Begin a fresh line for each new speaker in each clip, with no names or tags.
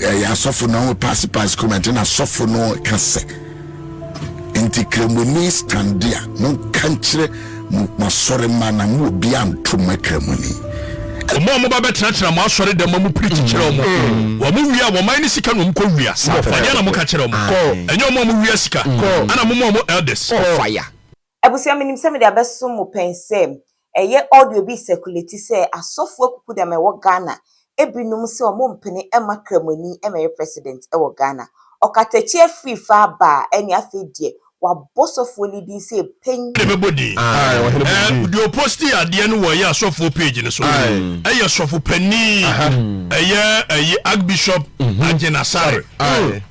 ya sofo no pass comment na sofo no kase enti kremoni standia no kanchire masore mana mu obi anto makremoni
omo ba betra mo asore dem mo preach kire omo wo mo wia wo man ni sika no mko wia fanya na mo ka kire omo enye omo mo wia sika ana mo elders
fire abusia minim se me de abeso mo pense eye audio bi circulate se asofo akuku dem e wo Ghana ebinum se omo mpene ema kremoni ema president e wo Ghana Okatakyie Afrifa ba eni afedie wa bosofo ni bi se pen
everybody the posti ade no wo ya asofo page ni so eye sofo pani eye Archbishop Agyinasare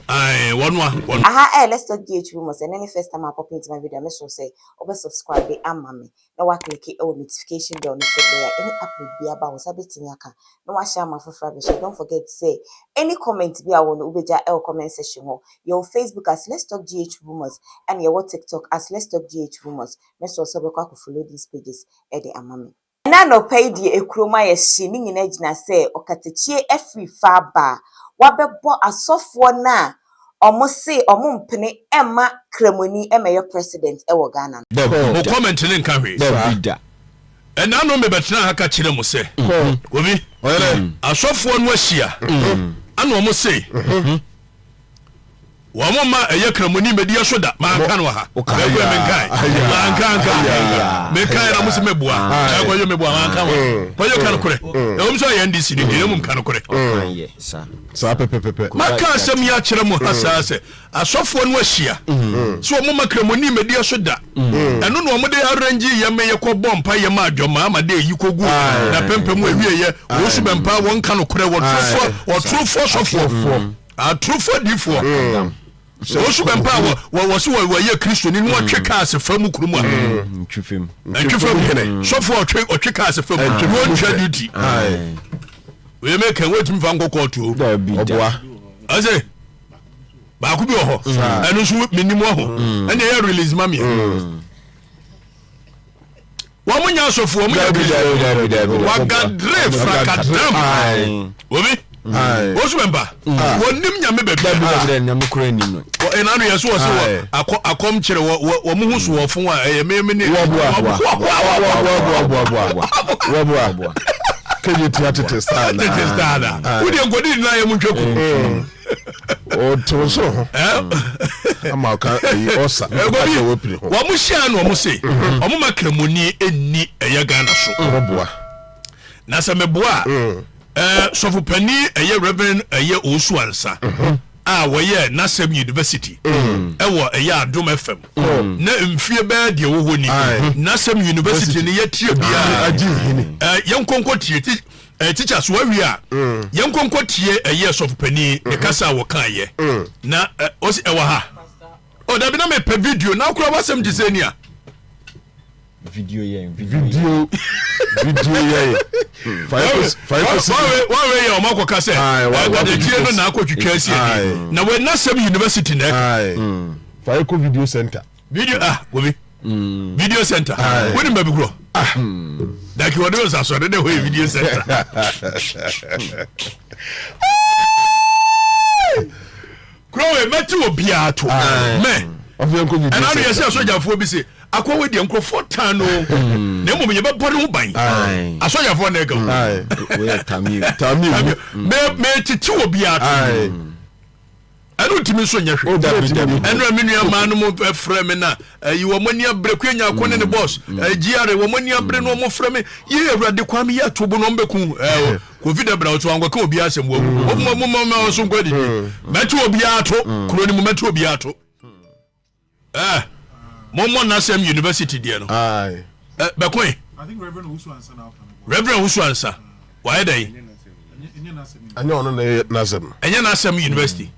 one
aha let's talk GH rumors and any first time I pop into my video make sure say over subscribe be amame na wa click on notification bell no say any upload be about sabetimi aka na wa share my Afrifa be don't forget to say any comment be awon ubeja comment section ho your Facebook as let's talk GH rumors and your TikTok as let's talk GH rumors make sure so be follow these pages e dey amame na no pay die ekroma ye hye ni nyina gyina say Okatakyie Afrifa ba wabebo asofo na omo se omo mpene ema kremoni ema president e wo Ghana
no comment ni nka hwe ena no me betena haka kire mo se obi asofo no ahia ana omo se wa mo ma eye kremoni medi aso da ma nka no ha e gwe me nkai ma nka me kai na mo se mebua e gwe yo mebua ma nka ho po yo kan kore e omo so ya ndc ni de mo kan kore
sa pepepepe
maka asem ya kire mo hasa se asofo no ahia so mo ma kremoni medi aso da eno no mo de arrange ye me ye ko bompa ye ma adwoma ma de yi kogu na pempem awie ye wo su bempa won kan kore wo trufo sofo a trufo difo so su bempa wo so wo ye Kristo ni no tweka ase famu kurumu a
twifem
kene so for tweka ase famu no duty we make can wait me fan go court o
oboa
ase ba ku bi ho enu so minimo ho ene ye release mami wa munya sofo wa munya wa gadre frakadam obi osu memba wonim nyame bebia
nyame kura nim no
enanu yeso wo se akom kire wo mu huso wo fon a ememe ne
wo keje tiatete star
udi ngodi na ye muntweku
o toso ama ka osa
wa mu hia no mo se o mu makremoni enni eye Ghana so
oboa
na se meboa sofu pani eye Reverend eye Osuansa woye Nasem University ewo eye Adom FM na mfie ba de wo honi Nasem University ne yetie bia yenkonko tie teachers wa wi a yenkonko tie eye sofu pani ne kasa wo kan ye na osi ewa ha o da bi na me pe video na kura wasem disenia
video ye
Why you mako kase Ghananews no na akotwitwa asie na we Nasem University na
Faiko video center
wobi video center we ni babigro daki wode so aso de we video center krowe meti obiato me
ofianko video
and I say asojafo bi se akwa de nkrofo tan no na mo me be bore ho ban asojafo na ega
we tamiu
me titi obi ato anu timi so nyahwe enu aminu ama no mo frɛ me na yi wo mani abreku anya akone ne boss giare wo mani abre no mo frɛ me ye awurade kwa me ya tobo no mbeku covid abra oto angwa ka obi asem wo mo so ngwa didi metu obi ato kuro ni mo metu obi ato Momo Nasem University there no. Bekwe.
I think Reverend Usuansa now.
Reverend Usuansa. Why dey?
Anyo no Nasem.
Enye Nasem University.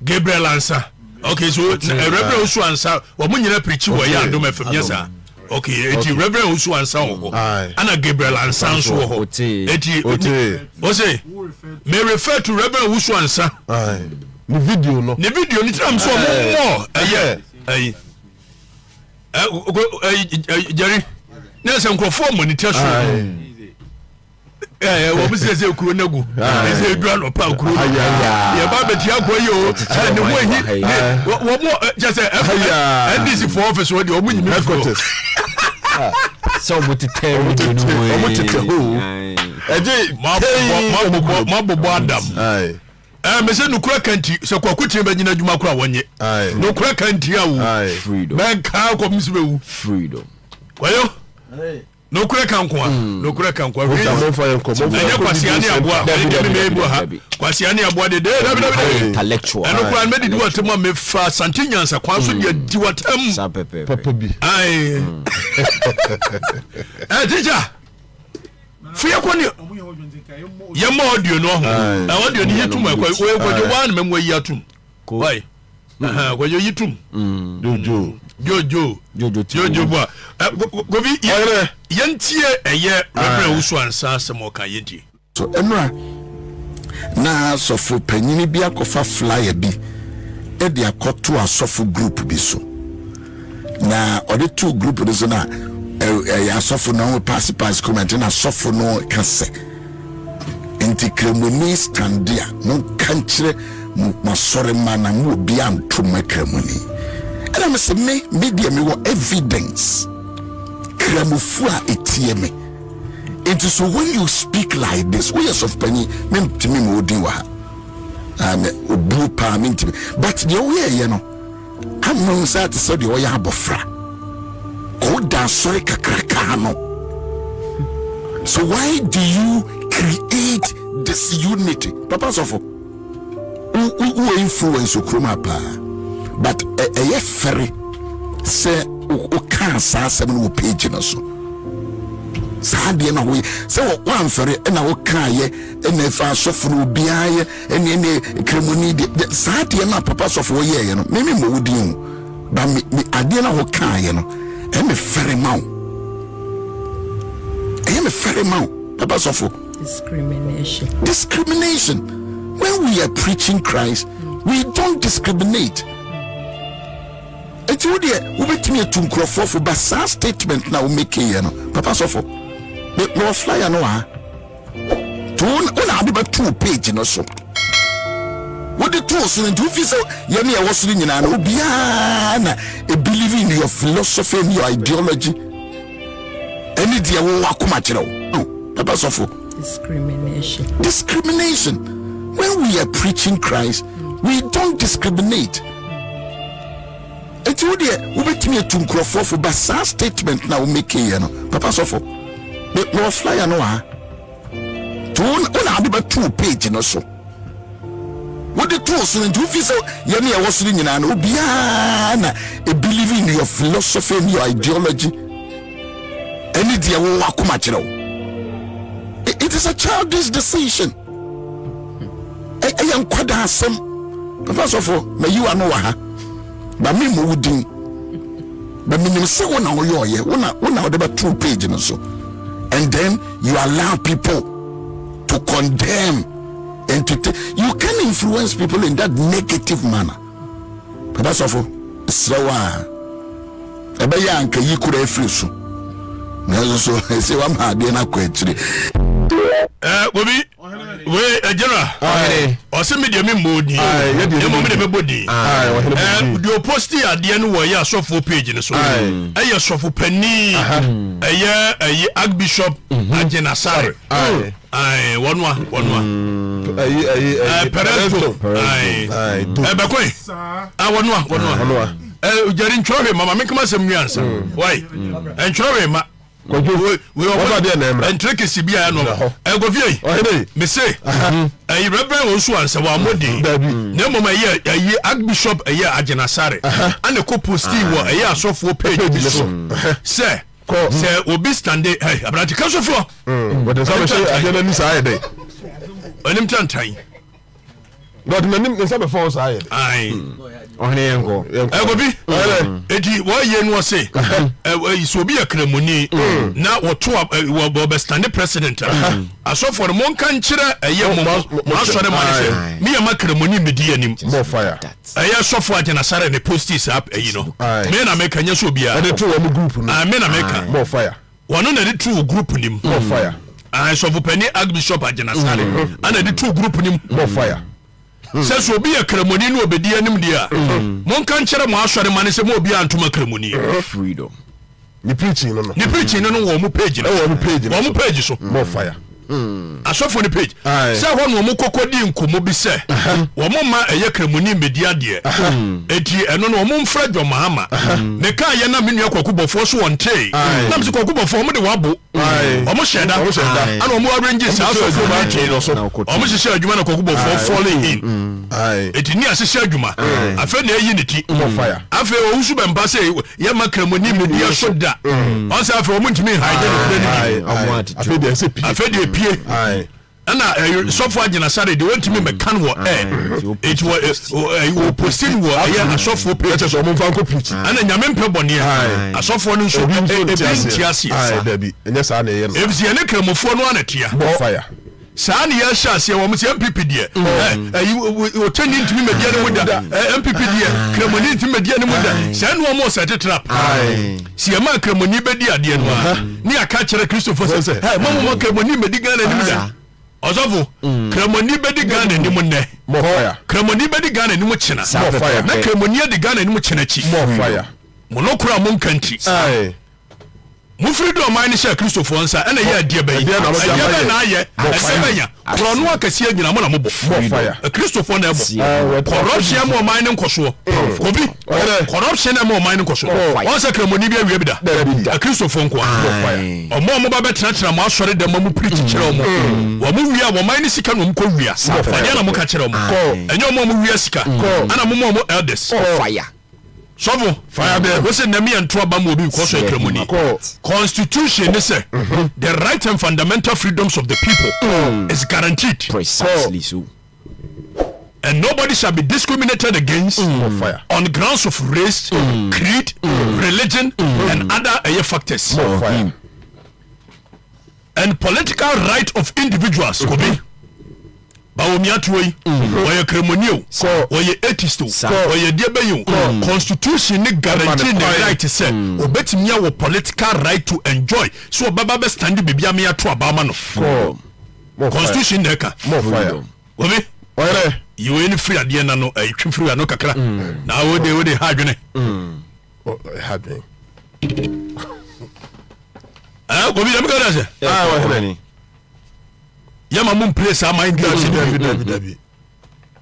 Gabriel Ansa. Okay, so Reverend Usuansa, wo munyina preach wo ya Adom FM yesa. Okay, eti Reverend Usuansa wo. Ana Gabriel Ansa so wo. Eti Ose. May refer to Reverend Usuansa.
Ni video no.
Ni video ni tram so mo. Jerry, there's some conform monitor. What was the Kunagu? Is a grand or Pau Kuru? Yeah, Babetiago, and the way he. What more? Just and this is for office when you're winning headquarters.
So what to tell you?
Mabo Bandam. Mese no kura kanti se kwa kutie banyina dwuma kura wonye no kura kanti awu freedom ben ka ko misbewu
freedom
kwayo no kura kankwa no kura kankwa we enye kwasiani aboa me bo ha kwasiani aboa de
intellectual
eno kura me di watem me fa santinyansa kwa so de di watem
papa
bi
ai teacher Fia kwani yema audio no ho audio ni yitum we ko wan memwe yatum why ko yo yitum jojo boa go bi yentie eye reverend usu ansa semo ka yenti
so enra na sofo panyini bi akofa flyer bi e de akoto asofo group bi so na ode two group no so na asofo no pass comment na asofo no kase enti kremoni standia no kanchire masore mana mu obi antoma kremoni and me say me media me wo evidence kremofu a etie me it is so when you speak like this we are of penny me timi mo odin wa obu pa me timi but the way you know am say to say the way abofra o da sorry kakraka no. So why do you create this unity? Papa Sofo who influence Okroma pa but a ferry say o can sa no page no so sadie na we say one ferry na o kan ye na fa Sofo no bia ye ene kremoni de sadie na Papa Sofo ye no me mo wudi hu ba me ade na ho kan ye no e me ferry maw Papa Sofo. Discrimination. When we are preaching Christ, we don't discriminate. It's what we make me to crofo for basa statement now make here no. Papa Sofo. No flyer no ha. To una be 2 page no so. What the two so into fi so ye me was nyina na obia na a believe in your philosophy and your ideology. Any dia wo akoma kire wo. Papa Sofo. Discrimination. When we are preaching Christ, we don't discriminate. It's what we make me to crofo for basa statement now make here no. Papa Sofo. No flyer no ha. To una be 2 page no so. What the two so into fi so ye me was nyina na obia na a believe in your philosophy and your ideology. Any dia wo akoma kire wo. It is a childish decision. I am quite handsome. First of all, may you are no ha. But me moving. But me say one hour you one hour 2 pages and so. And then you allow people to condemn and to you can influence people in that negative manner. First of all, slower. Ebe ya anka yi kura efiri so. Na so say wa ma de na kwetire.
Gobi we general o se me de me modi e mo me de me body do post ya de no wo ya sofo page ni so e sofo pani e Archbishop Agyinasare wonwa peresto bekoi wonwa ujari nchore mama me kama sem nyansa why nchore ma we over there na and trick is bia no go vie me say reverend osu ansa wa modi na mama ye Archbishop Agyinasare and ko posti wo asofo page bi so say obi stande abrati kasofo
what does that say Agyinasare dey
onim tantan
but me say before say
ohne yenko
egobi eti wo ye no say so bi akremoni na woto wo be stand president asofo no mon kan kire mo asore man say me ya makremoni medi anim
more fire
sofo Agyinasare ne postis up no me na make anya so bia
and the two group no
me na make
more fire
wono na the two group nim
more fire
I so for penny Archbishop Agyinasare and the two group nim
more fire.
Says so be a ceremony no be dia nim dia. Mon kan chere mo asore mane se mo bi antuma ceremony.
Freedom.
Ni preaching no.
Ni preaching no wo mu page no.
Wo mu page.
Wo mu page so.
More fire.
Asofo ni page. Say ho no mo kokodi nkomo bi se. Wo mo ma eye ceremony media de. Eti eno no mo mfra dwomahama. Ne ka ye na menua kwakubofo so wonte. Na mse kwakubofo mo de wabo. O mo sheda. Ana o mo arrange sa asofo ba che no so. O mo hihye adwuma na kwakubofo falling in. Eti ni asihye adwuma. Afa na eyi ne ti.
More fire.
Afa o wusu bempa se ye ma ceremony media so da. On say afa o mo ntimi haide no.
Afa de se pi.
Afa de pie. And so far, Agyinasare, they went to me McCann war it was posting war a soft for pictures of Monfanco preaching. And then Yamen Pebonia, a soft one so Tiasi.
And yes, I am.
If the Anacram of 1 here,
more fire.
Sani Yashas, you almost NPP dear. You turn into me median with NPP dear, Cremoni to median with that. Send one more set a trap. See a man Cremoni bedia dear. Near catcher Christopher says, hey, Mamma Cremoni medigan and Ozovo, Cremoni bedigan and Nimone.
More fire.
Cremoni bedigan and Muchina.
More fire.
Na Cremonia the gun and Muchinachi.
More fire.
Monocra Moncanti.
Aye.
Mufrido mine share Christopher answer and a year dear baby. Na ye Sebenya Krono akasia nyina mo na mo bo
fire
Christopher na bo corruption mo mine nkoso obi corruption na mo mine nkoso won say Cremoni bia wie bida Christopher nko fire omo mo ba betra mo asore dem mo preach kire mo wo mo wia wo mine sika no mko wia fanya na mo ka kire mo enyo mo wia sika ana mo elders
Fire.
Shovel fire there. What's the name and trouble will be because of ceremony. Constitution is the right and fundamental freedoms of the people is guaranteed.
Precisely so.
And nobody shall be discriminated against on grounds of race, creed, religion, and other factors. And political right of individuals could be. Bawumia tuoi, oye cremonio, oye etisto, oye diabeyo. Constitution ni guarantee the right to say, obetimia wo political right to enjoy. So baba be standi bibia me ato abama no. Constitution neka.
More fire.
Obi,
oye,
you any free ade na no, twim free no kakra. Na wo de hadwene.
Hadwene.
Obi dem go say.
Wa
Yama mum place a mind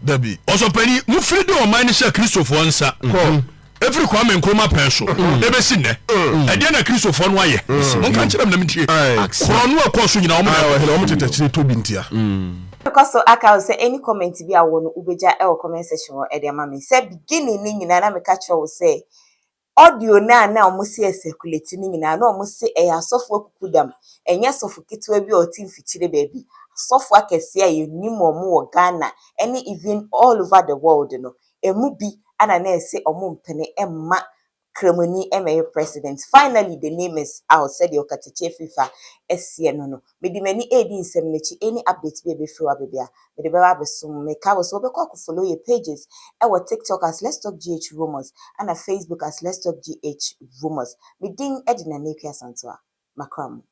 Dabi.
Also penny, mu free do mind share Christopher ansa. Every Kwame Nkrumah penso. Ebe sinne. E dia na Christopher no aye. Mon kan kire na mtie. Krono akoso nyina
omo tetachire to bintia.
Because so aka say any comment bi awo no ubeja e comment section e de ma me. Say beginning ni nyina na me ka kire wo say audio na omo se circulate ni nyina na omo se e asofo akukudam. Enya sofo kitwa bi o tin fichire baby. Software kesi a yenim omo wo Ghana any even all over the world no emu bi ana na ese omo mpene emma Cremoni emma president. Finally the name is out, said the Okatakyie Afrifa SC no medi mani edi nsem nechi any update bi be free abia medi baba besum me ka wo so be kwa follow your pages our TikTok as Let's Talk GH Rumors and Facebook as Let's Talk GH Rumors. Medin edina nekwa santoa makram.